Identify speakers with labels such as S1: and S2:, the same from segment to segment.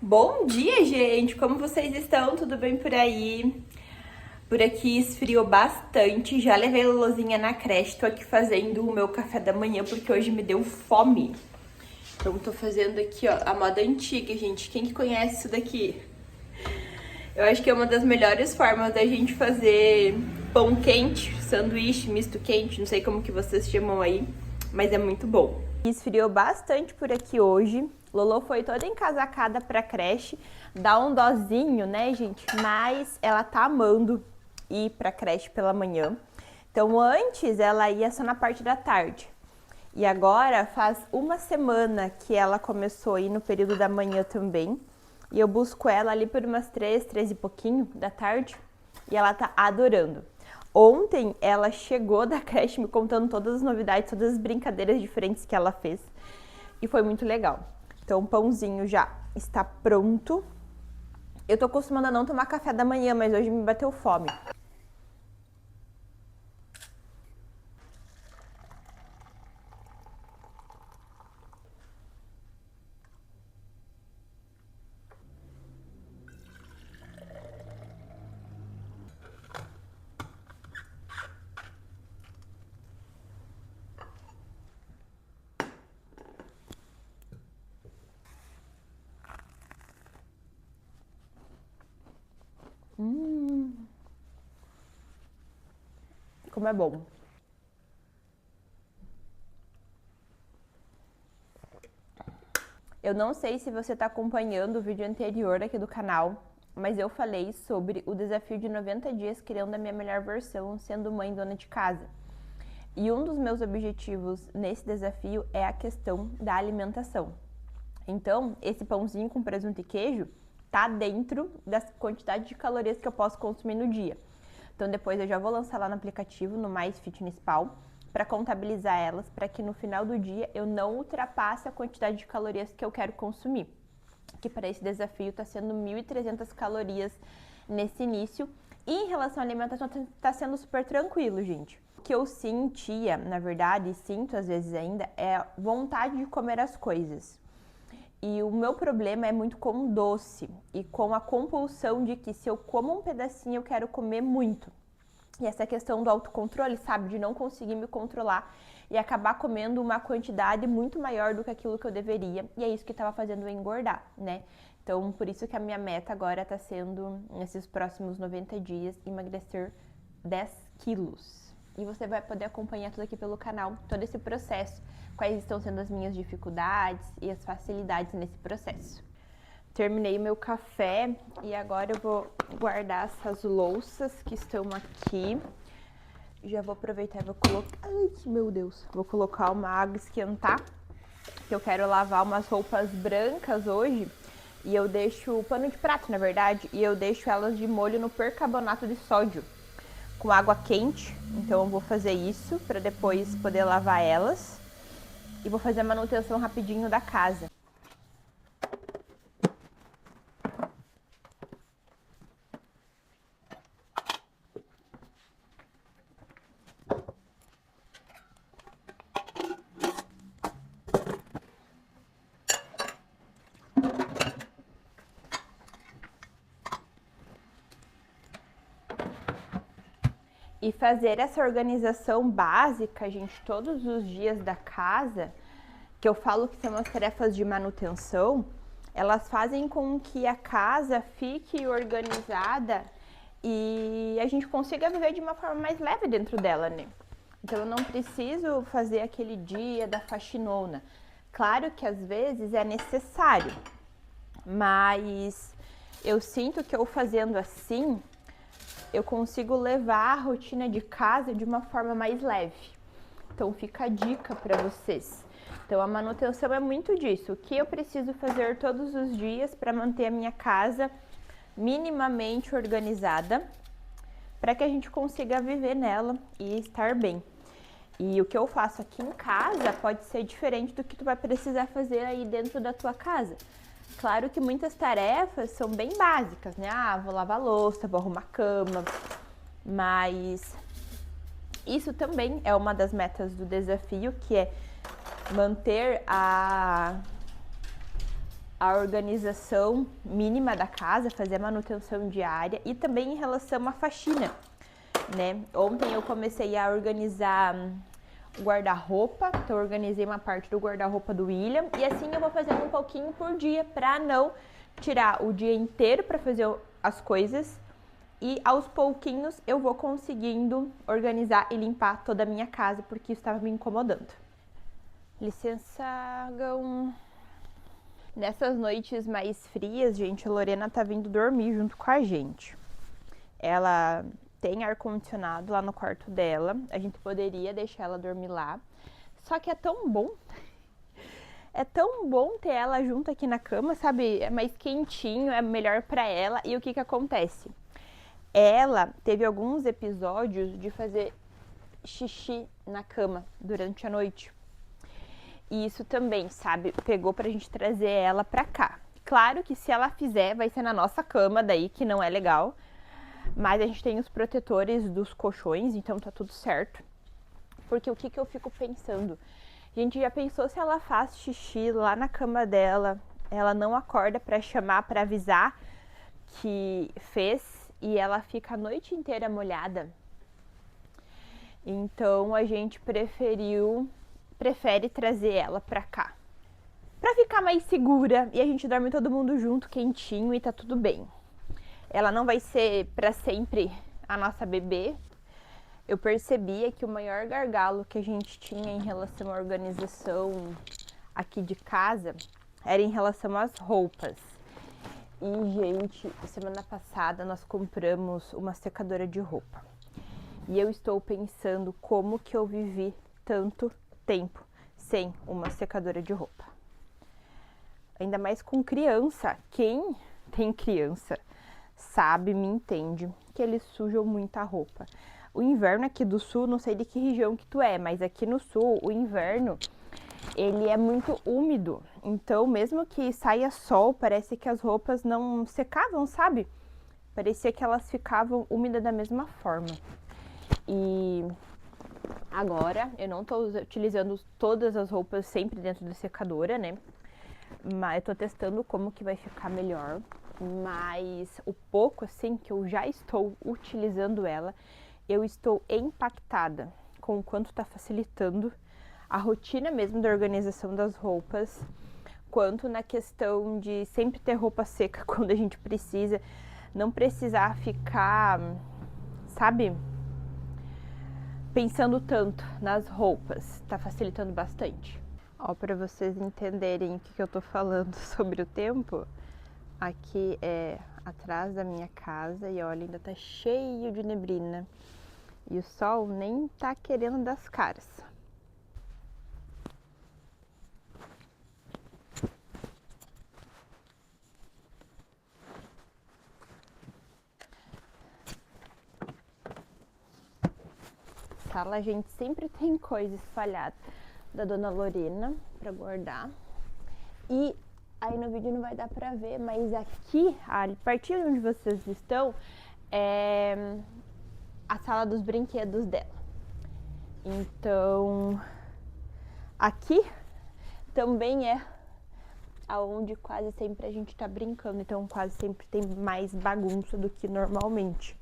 S1: Bom dia, gente! Como vocês estão? Tudo bem por aí? Por aqui esfriou bastante, já levei a Lolozinha na creche, tô aqui fazendo o meu café da manhã porque hoje me deu fome. Então tô fazendo aqui, ó, a moda antiga, gente. Quem que conhece isso daqui? Eu acho que é uma das melhores formas da gente fazer pão quente, sanduíche, misto quente, não sei como que vocês chamam aí, mas é muito bom. Esfriou bastante por aqui hoje. Lolo foi toda encasacada pra creche. Dá um dozinho, né, gente? Mas ela tá amando ir pra creche pela manhã. Então, antes ela ia só na parte da tarde. E agora faz uma semana que ela começou a ir no período da manhã também. E eu busco ela ali por umas 3 e pouquinho da tarde. E ela tá adorando. Ontem ela chegou da creche me contando todas as novidades, todas as brincadeiras diferentes que ela fez. E foi muito legal. Então o pãozinho já está pronto. Eu tô acostumando a não tomar café da manhã, mas hoje me bateu fome. Como é bom. Eu não sei se você está acompanhando o vídeo anterior aqui do canal, mas eu falei sobre o desafio de 90 dias criando a minha melhor versão, sendo mãe dona de casa. E um dos meus objetivos nesse desafio é a questão da alimentação. Então, esse pãozinho com presunto e queijo tá dentro da quantidade de calorias que eu posso consumir no dia. Então, depois eu já vou lançar lá no aplicativo, no Mais Fitness Pal, para contabilizar elas, para que no final do dia eu não ultrapasse a quantidade de calorias que eu quero consumir. Que para esse desafio está sendo 1.300 calorias nesse início. E em relação à alimentação, está sendo super tranquilo, gente. O que eu sentia, na verdade, e sinto às vezes ainda, é vontade de comer as coisas. E o meu problema é muito com doce e com a compulsão de que se eu como um pedacinho eu quero comer muito. E essa questão do autocontrole, sabe, de não conseguir me controlar e acabar comendo uma quantidade muito maior do que aquilo que eu deveria. E é isso que estava fazendo eu engordar, né? Então, por isso que a minha meta agora está sendo, nesses próximos 90 dias, emagrecer 10 quilos. E você vai poder acompanhar tudo aqui pelo canal, todo esse processo, quais estão sendo as minhas dificuldades e as facilidades nesse processo. Terminei o meu café e agora eu vou guardar essas louças que estão aqui. Já vou aproveitar e vou colocar... Ai, meu Deus! Vou colocar uma água esquentar, que eu quero lavar umas roupas brancas hoje. E eu deixo, pano de prato na verdade, e eu deixo elas de molho no percarbonato de sódio, com água quente. Então eu vou fazer isso para depois poder lavar elas. E vou fazer a manutenção rapidinho da casa. E fazer essa organização básica, gente, todos os dias da casa, que eu falo que são as tarefas de manutenção, elas fazem com que a casa fique organizada e a gente consiga viver de uma forma mais leve dentro dela, né? Então eu não preciso fazer aquele dia da faxinona. Claro que às vezes é necessário, mas eu sinto que eu fazendo assim, eu consigo levar a rotina de casa de uma forma mais leve. Então fica a dica para vocês. Então a manutenção é muito disso. O que eu preciso fazer todos os dias para manter a minha casa minimamente organizada, para que a gente consiga viver nela e estar bem. E o que eu faço aqui em casa pode ser diferente do que tu vai precisar fazer aí dentro da tua casa. Claro que muitas tarefas são bem básicas, né? Ah, vou lavar louça, vou arrumar cama, mas isso também é uma das metas do desafio, que é manter a organização mínima da casa, fazer a manutenção diária e também em relação à faxina, né? Ontem eu comecei a organizar o guarda-roupa, então eu organizei uma parte do guarda-roupa do William e assim eu vou fazendo um pouquinho por dia para não tirar o dia inteiro para fazer as coisas e aos pouquinhos eu vou conseguindo organizar e limpar toda a minha casa porque isso estava me incomodando. Licença, Gão. Nessas noites mais frias, gente, a Lorena tá vindo dormir junto com a gente. Ela tem ar-condicionado lá no quarto dela, a gente poderia deixar ela dormir lá. Só que é tão bom ter ela junto aqui na cama, sabe? É mais quentinho, é melhor pra ela. E o que acontece? Ela teve alguns episódios de fazer xixi na cama durante a noite. E isso também, sabe, pegou pra gente trazer ela pra cá. Claro que se ela fizer, vai ser na nossa cama daí, que não é legal. Mas a gente tem os protetores dos colchões, então tá tudo certo. Porque o que eu fico pensando? A gente já pensou se ela faz xixi lá na cama dela, ela não acorda pra chamar, pra avisar que fez e ela fica a noite inteira molhada. Então a gente prefere trazer ela pra cá. Pra ficar mais segura e a gente dorme todo mundo junto, quentinho e tá tudo bem. Ela não vai ser pra sempre a nossa bebê. Eu percebia que o maior gargalo que a gente tinha em relação à organização aqui de casa era em relação às roupas. E, gente, semana passada nós compramos uma secadora de roupa. E eu estou pensando como que eu vivi tanto tempo sem uma secadora de roupa. Ainda mais com criança. Quem tem criança sabe, me entende, que eles sujam muita roupa. O inverno aqui do sul, não sei de que região que tu é, mas aqui no sul, o inverno, ele é muito úmido. Então, mesmo que saia sol, parece que as roupas não secavam, sabe? Parecia que elas ficavam úmidas da mesma forma. E agora, eu não tô utilizando todas as roupas sempre dentro da secadora, né? Mas eu tô testando como que vai ficar melhor. Mas o pouco, assim, que eu já estou utilizando ela, eu estou impactada com o quanto tá facilitando a rotina mesmo da organização das roupas, quanto na questão de sempre ter roupa seca quando a gente precisa, não precisar ficar, sabe, pensando tanto nas roupas, tá facilitando bastante. Ó, para vocês entenderem o que eu tô falando sobre o tempo, aqui é atrás da minha casa e olha, ainda tá cheio de neblina. E o sol nem tá querendo dar as caras. Sala a gente sempre tem coisa espalhada da Dona Lorena pra guardar. E aí no vídeo não vai dar pra ver, mas aqui, a partir de onde vocês estão, é a sala dos brinquedos dela. Então, aqui também é aonde quase sempre a gente tá brincando, então quase sempre tem mais bagunça do que normalmente.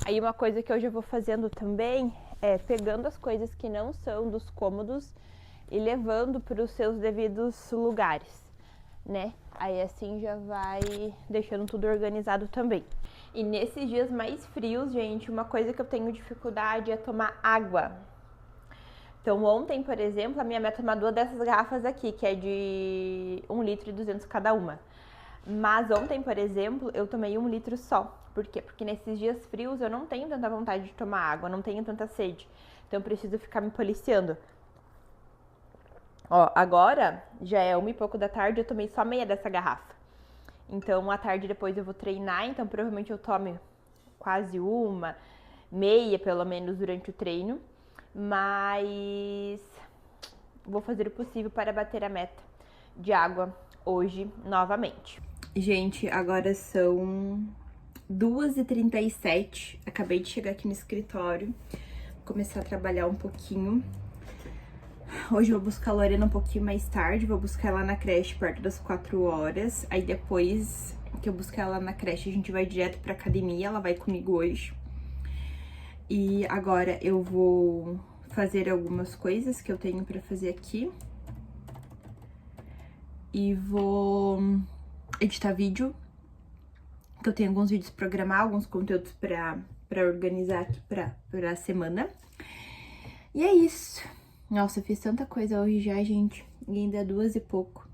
S1: Aí uma coisa que eu já vou fazendo também é pegando as coisas que não são dos cômodos e levando para os seus devidos lugares, né? Aí assim já vai deixando tudo organizado também. E nesses dias mais frios, gente, uma coisa que eu tenho dificuldade é tomar água. Então ontem, por exemplo, a minha mãe tomou 2 dessas garrafas aqui, que é de 1,2 litros cada uma. Mas ontem, por exemplo, eu tomei 1 litro só. Por quê? Porque nesses dias frios eu não tenho tanta vontade de tomar água, não tenho tanta sede. Então eu preciso ficar me policiando. Ó, agora já é 1 e pouco da tarde, eu tomei só meia dessa garrafa. Então, à tarde depois eu vou treinar, então provavelmente eu tome quase meia pelo menos durante o treino. Mas vou fazer o possível para bater a meta de água hoje novamente. Gente, agora são 2h37, acabei de chegar aqui no escritório, vou começar a trabalhar um pouquinho. Hoje eu vou buscar a Lorena um pouquinho mais tarde, vou buscar ela na creche perto das 4 horas. Aí depois que eu buscar ela na creche, a gente vai direto pra academia, ela vai comigo hoje. E agora eu vou fazer algumas coisas que eu tenho pra fazer aqui. E vou editar vídeo, que eu tenho alguns vídeos pra programar, alguns conteúdos pra organizar aqui pra semana. E é isso. Nossa, eu fiz tanta coisa hoje já, gente, e ainda é 2 e pouco.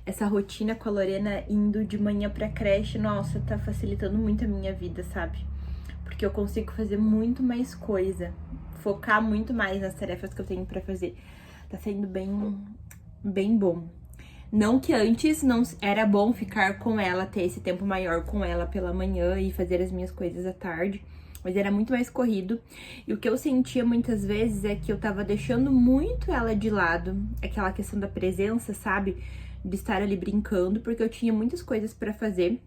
S1: Essa rotina com a Lorena indo de manhã pra creche, nossa, tá facilitando muito a minha vida, sabe? Porque eu consigo fazer muito mais coisa, focar muito mais nas tarefas que eu tenho pra fazer. Tá sendo bem bom. Não que antes não era bom ficar com ela, ter esse tempo maior com ela pela manhã e fazer as minhas coisas à tarde, mas era muito mais corrido. E o que eu sentia muitas vezes é que eu tava deixando muito ela de lado, aquela questão da presença, sabe? De estar ali brincando, porque eu tinha muitas coisas pra fazer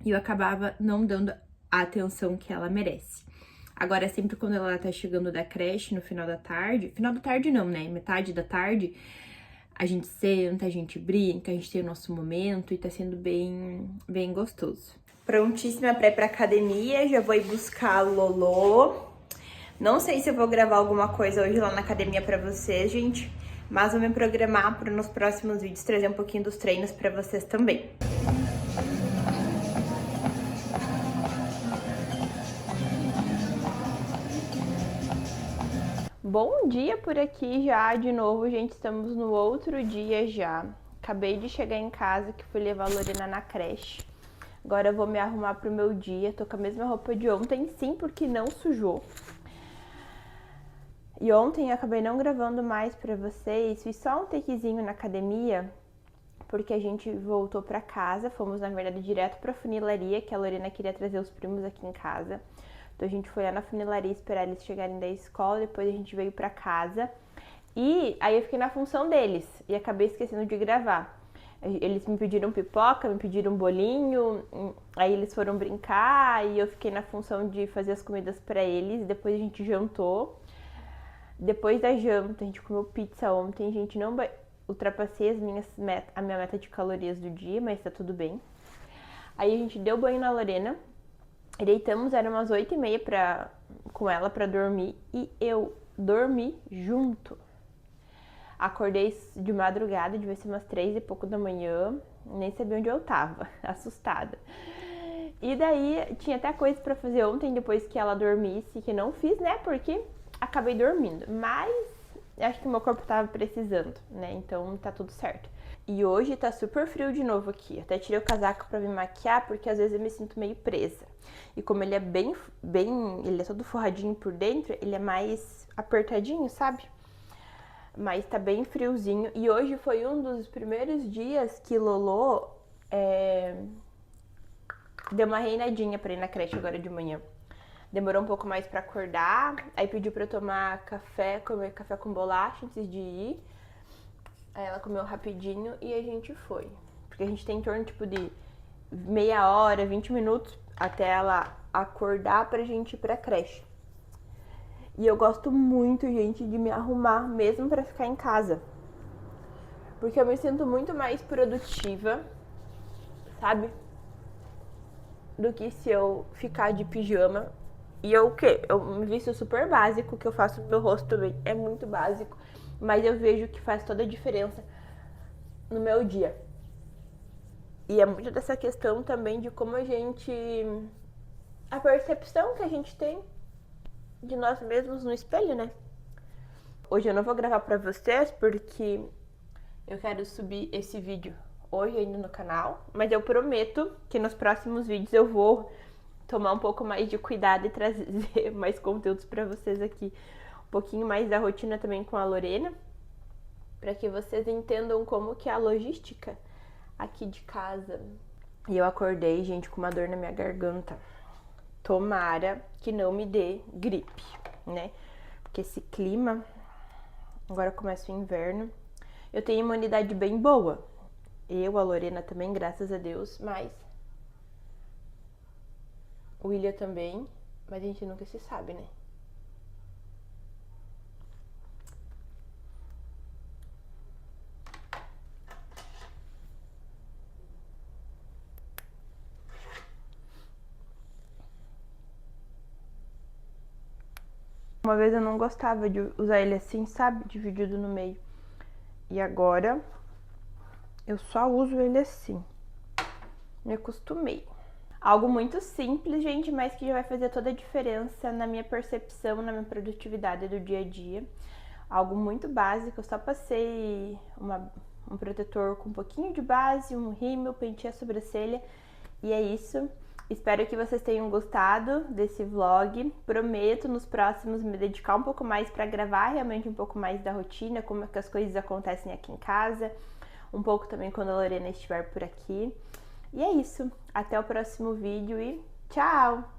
S1: e eu acabava não dando a atenção que ela merece. Agora, sempre quando ela tá chegando da creche no final da tarde não, né? Metade da tarde, a gente senta, a gente brinca, a gente tem o nosso momento e tá sendo bem gostoso. Prontíssima pra ir pra academia, já vou ir buscar a Lolô. Não sei se eu vou gravar alguma coisa hoje lá na academia pra vocês, gente, mas vou me programar para nos próximos vídeos trazer um pouquinho dos treinos pra vocês também. Bom dia por aqui já, de novo, gente, estamos no outro dia já. Acabei de chegar em casa, que fui levar a Lorena na creche. Agora eu vou me arrumar pro meu dia, tô com a mesma roupa de ontem, sim, porque não sujou. E ontem eu acabei não gravando mais pra vocês, fiz só um takezinho na academia, porque a gente voltou pra casa, fomos na verdade direto pra funilaria, que a Lorena queria trazer os primos aqui em casa. Então a gente foi lá na funilaria esperar eles chegarem da escola, depois a gente veio pra casa. E aí eu fiquei na função deles e acabei esquecendo de gravar. Eles me pediram pipoca, me pediram bolinho, aí eles foram brincar e eu fiquei na função de fazer as comidas pra eles. Depois a gente jantou. Depois da janta, a gente comeu pizza ontem. A gente não ultrapassei a minha meta de calorias do dia, mas tá tudo bem. Aí a gente deu banho na Lorena. Deitamos, era umas 8h30 com ela pra dormir e eu dormi junto. Acordei de madrugada, devia ser umas 3 e pouco da manhã, nem sabia onde eu tava, assustada. E daí tinha até coisa pra fazer ontem, depois que ela dormisse, que não fiz, né, porque acabei dormindo. Mas acho que o meu corpo tava precisando, né, então tá tudo certo. E hoje tá super frio de novo aqui. Até tirei o casaco pra me maquiar, porque às vezes eu me sinto meio presa. E como ele é ele é todo forradinho por dentro, ele é mais apertadinho, sabe? Mas tá bem friozinho. E hoje foi um dos primeiros dias que Lolô deu uma reinadinha pra ir na creche agora de manhã. Demorou um pouco mais pra acordar, aí pediu pra eu tomar café, comer café com bolacha antes de ir. Aí ela comeu rapidinho e a gente foi. Porque a gente tem em torno, tipo, de meia hora, 20 minutos até ela acordar pra gente ir pra creche. E eu gosto muito, gente, de me arrumar mesmo pra ficar em casa. Porque eu me sinto muito mais produtiva, sabe? Do que se eu ficar de pijama. E eu o quê? Eu me visto super básico, que eu faço no meu rosto também. É muito básico. Mas eu vejo que faz toda a diferença no meu dia. E é muito dessa questão também de como a gente... a percepção que a gente tem de nós mesmos no espelho, né? Hoje eu não vou gravar pra vocês porque eu quero subir esse vídeo hoje ainda no canal, mas eu prometo que nos próximos vídeos eu vou tomar um pouco mais de cuidado e trazer mais conteúdos pra vocês aqui. Um pouquinho mais da rotina também com a Lorena, pra que vocês entendam como que é a logística aqui de casa. E eu acordei, gente, com uma dor na minha garganta. Tomara que não me dê gripe, né? Porque esse clima, agora começa o inverno. Eu tenho imunidade bem boa. Eu, a Lorena também, graças a Deus, mas o William também, mas a gente nunca se sabe, né? Uma vez eu não gostava de usar ele assim, sabe? Dividido no meio. E agora eu só uso ele assim. Me acostumei. Algo muito simples, gente, mas que já vai fazer toda a diferença na minha percepção, na minha produtividade do dia a dia. Algo muito básico, eu só passei um protetor com um pouquinho de base, um rímel, penteei a sobrancelha e é isso. Espero que vocês tenham gostado desse vlog. Prometo nos próximos me dedicar um pouco mais para gravar realmente um pouco mais da rotina, como é que as coisas acontecem aqui em casa, um pouco também quando a Lorena estiver por aqui. E é isso. Até o próximo vídeo e tchau!